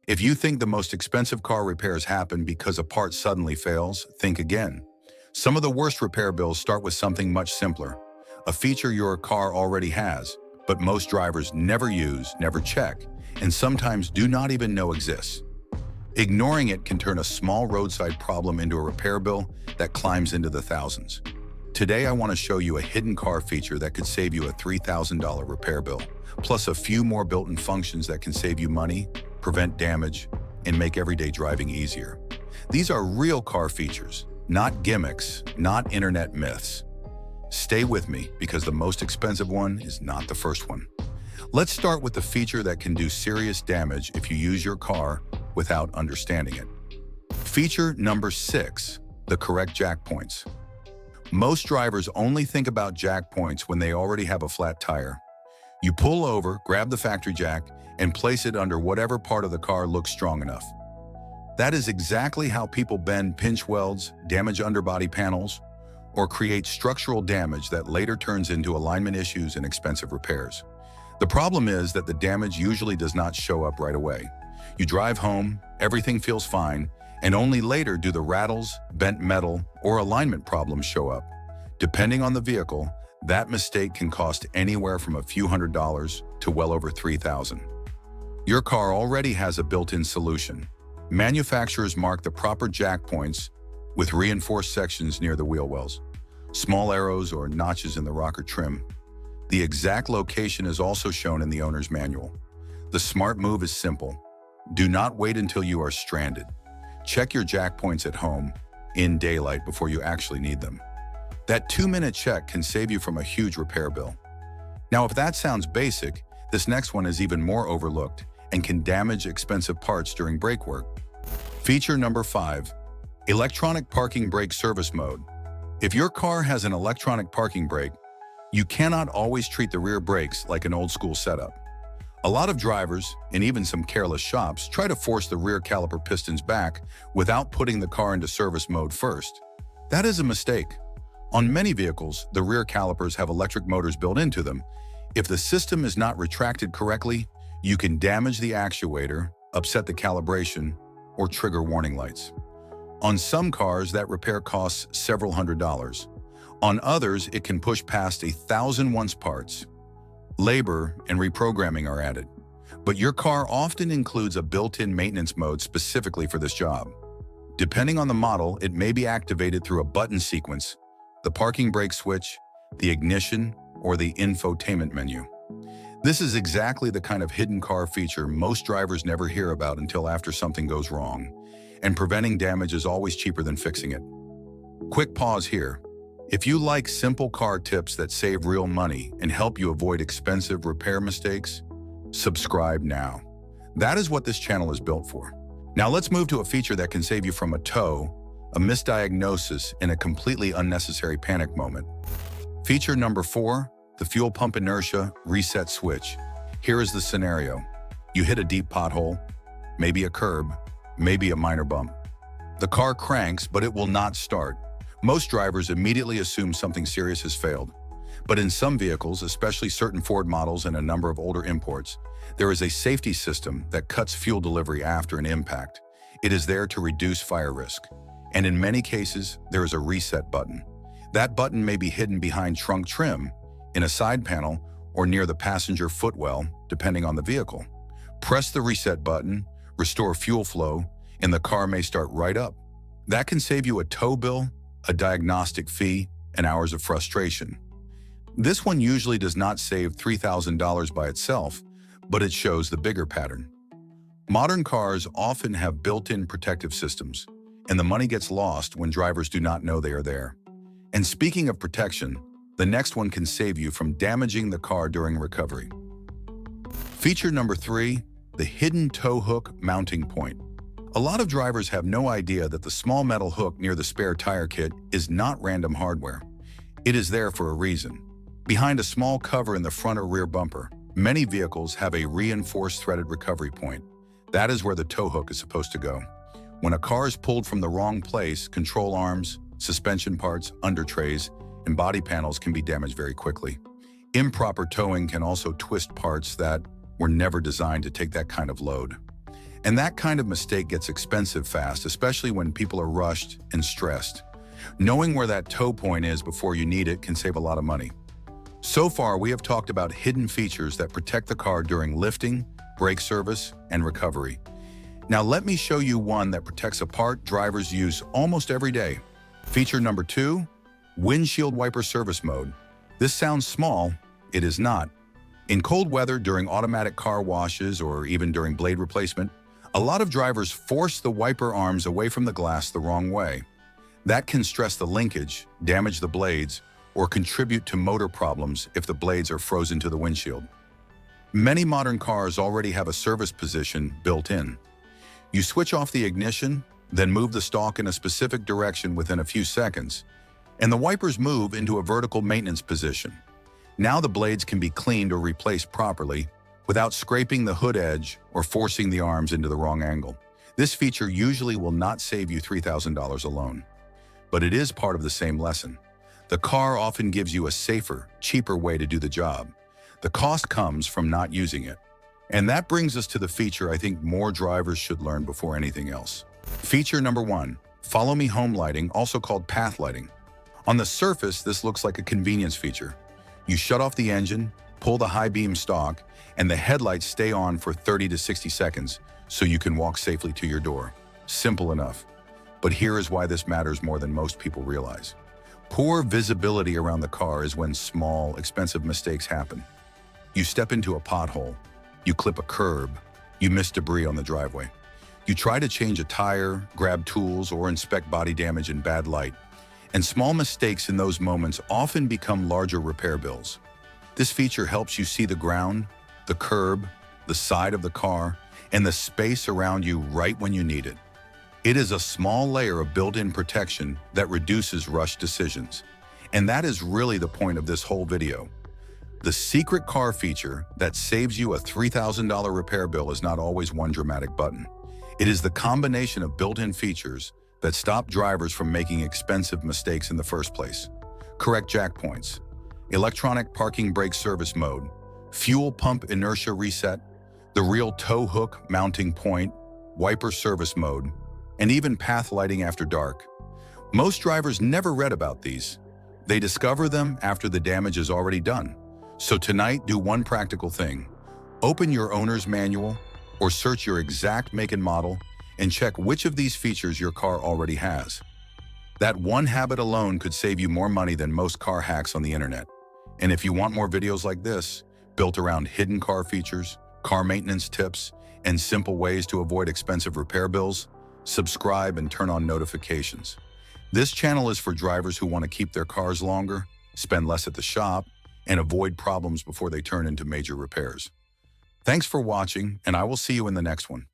If you think the most expensive car repairs happen because a part suddenly fails, think again. Some of the worst repair bills start with something much simpler, a feature your car already has, but most drivers never use, never check, and sometimes do not even know exists. Ignoring it can turn a small roadside problem into a repair bill that climbs into the thousands. Today, I want to show you a hidden car feature that could save you a $3,000 repair bill, plus a few more built-in functions that can save you money, prevent damage, and make everyday driving easier. These are real car features, not gimmicks, not internet myths. Stay with me because the most expensive one is not the first one. Let's start with the feature that can do serious damage if you use your car without understanding it. Feature number 6, the correct jack points. Most drivers only think about jack points when they already have a flat tire. You pull over, grab the factory jack, and place it under whatever part of the car looks strong enough. That is exactly how people bend pinch welds, damage underbody panels, or create structural damage that later turns into alignment issues and expensive repairs. The problem is that the damage usually does not show up right away. You drive home, everything feels fine, and only later do the rattles, bent metal, or alignment problems show up. Depending on the vehicle, that mistake can cost anywhere from a few $100s to well over $3,000. Your car already has a built-in solution. Manufacturers mark the proper jack points with reinforced sections near the wheel wells, small arrows or notches in the rocker trim. The exact location is also shown in the owner's manual. The smart move is simple. Do not wait until you are stranded. Check your jack points at home, in daylight, before you actually need them. That 2-minute check can save you from a huge repair bill. Now, if that sounds basic, this next one is even more overlooked and can damage expensive parts during brake work. Feature number 5, electronic parking brake service mode. If your car has an electronic parking brake, you cannot always treat the rear brakes like an old-school setup. A lot of drivers, and even some careless shops, try to force the rear caliper pistons back without putting the car into service mode first. That is a mistake. On many vehicles, the rear calipers have electric motors built into them. If the system is not retracted correctly, you can damage the actuator, upset the calibration, or trigger warning lights. On some cars, that repair costs several $100s. On others, it can push past 1,000 once parts. Labor and reprogramming are added, but your car often includes a built-in maintenance mode specifically for this job. Depending on the model, it may be activated through a button sequence, the parking brake switch, the ignition, or the infotainment menu. This is exactly the kind of hidden car feature most drivers never hear about until after something goes wrong, and preventing damage is always cheaper than fixing it. Quick pause here. If you like simple car tips that save real money and help you avoid expensive repair mistakes, subscribe now. That is what this channel is built for. Now let's move to a feature that can save you from a tow, a misdiagnosis, and a completely unnecessary panic moment. Feature number 4, the fuel pump inertia reset switch. Here is the scenario. You hit a deep pothole, maybe a curb, maybe a minor bump. The car cranks, but it will not start. Most drivers immediately assume something serious has failed. But in some vehicles, especially certain Ford models and a number of older imports, there is a safety system that cuts fuel delivery after an impact. It is there to reduce fire risk. And in many cases, there is a reset button. That button may be hidden behind trunk trim, in a side panel, or near the passenger footwell, depending on the vehicle. Press the reset button, restore fuel flow, and the car may start right up. That can save you a tow bill, a diagnostic fee, and hours of frustration. This one usually does not save $3,000 by itself, but it shows the bigger pattern. Modern cars often have built-in protective systems, and the money gets lost when drivers do not know they are there. And speaking of protection, the next one can save you from damaging the car during recovery. Feature number 3, the hidden tow hook mounting point. A lot of drivers have no idea that the small metal hook near the spare tire kit is not random hardware. It is there for a reason. Behind a small cover in the front or rear bumper, many vehicles have a reinforced threaded recovery point. That is where the tow hook is supposed to go. When a car is pulled from the wrong place, control arms, suspension parts, under trays, and body panels can be damaged very quickly. Improper towing can also twist parts that were never designed to take that kind of load. And that kind of mistake gets expensive fast, especially when people are rushed and stressed. Knowing where that tow point is before you need it can save a lot of money. So far, we have talked about hidden features that protect the car during lifting, brake service, and recovery. Now let me show you one that protects a part drivers use almost every day. Feature number 2, windshield wiper service mode. This sounds small, it is not. In cold weather, during automatic car washes, or even during blade replacement, a lot of drivers force the wiper arms away from the glass the wrong way. That can stress the linkage, damage the blades, or contribute to motor problems if the blades are frozen to the windshield. Many modern cars already have a service position built in. You switch off the ignition, then move the stalk in a specific direction within a few seconds, and the wipers move into a vertical maintenance position. Now the blades can be cleaned or replaced properly without scraping the hood edge or forcing the arms into the wrong angle. This feature usually will not save you $3,000 alone, but it is part of the same lesson. The car often gives you a safer, cheaper way to do the job. The cost comes from not using it. And that brings us to the feature I think more drivers should learn before anything else. Feature number 1, follow me home lighting, also called path lighting. On the surface, this looks like a convenience feature. You shut off the engine, pull the high beam stalk, and the headlights stay on for 30 to 60 seconds so you can walk safely to your door. Simple enough. But here is why this matters more than most people realize. Poor visibility around the car is when small, expensive mistakes happen. You step into a pothole, you clip a curb, you miss debris on the driveway. You try to change a tire, grab tools, or inspect body damage in bad light. And small mistakes in those moments often become larger repair bills. This feature helps you see the ground, the curb, the side of the car, and the space around you right when you need it. It is a small layer of built-in protection that reduces rushed decisions. And that is really the point of this whole video. The secret car feature that saves you a $3,000 repair bill is not always one dramatic button. It is the combination of built-in features that stop drivers from making expensive mistakes in the first place. Correct jack points, electronic parking brake service mode, fuel pump inertia reset, the real tow hook mounting point, wiper service mode, and even path lighting after dark. Most drivers never read about these. They discover them after the damage is already done. So tonight, do one practical thing. Open your owner's manual or search your exact make and model and check which of these features your car already has. That one habit alone could save you more money than most car hacks on the internet. And if you want more videos like this, built around hidden car features, car maintenance tips, and simple ways to avoid expensive repair bills, subscribe and turn on notifications. This channel is for drivers who want to keep their cars longer, spend less at the shop, and avoid problems before they turn into major repairs. Thanks for watching, and I will see you in the next one.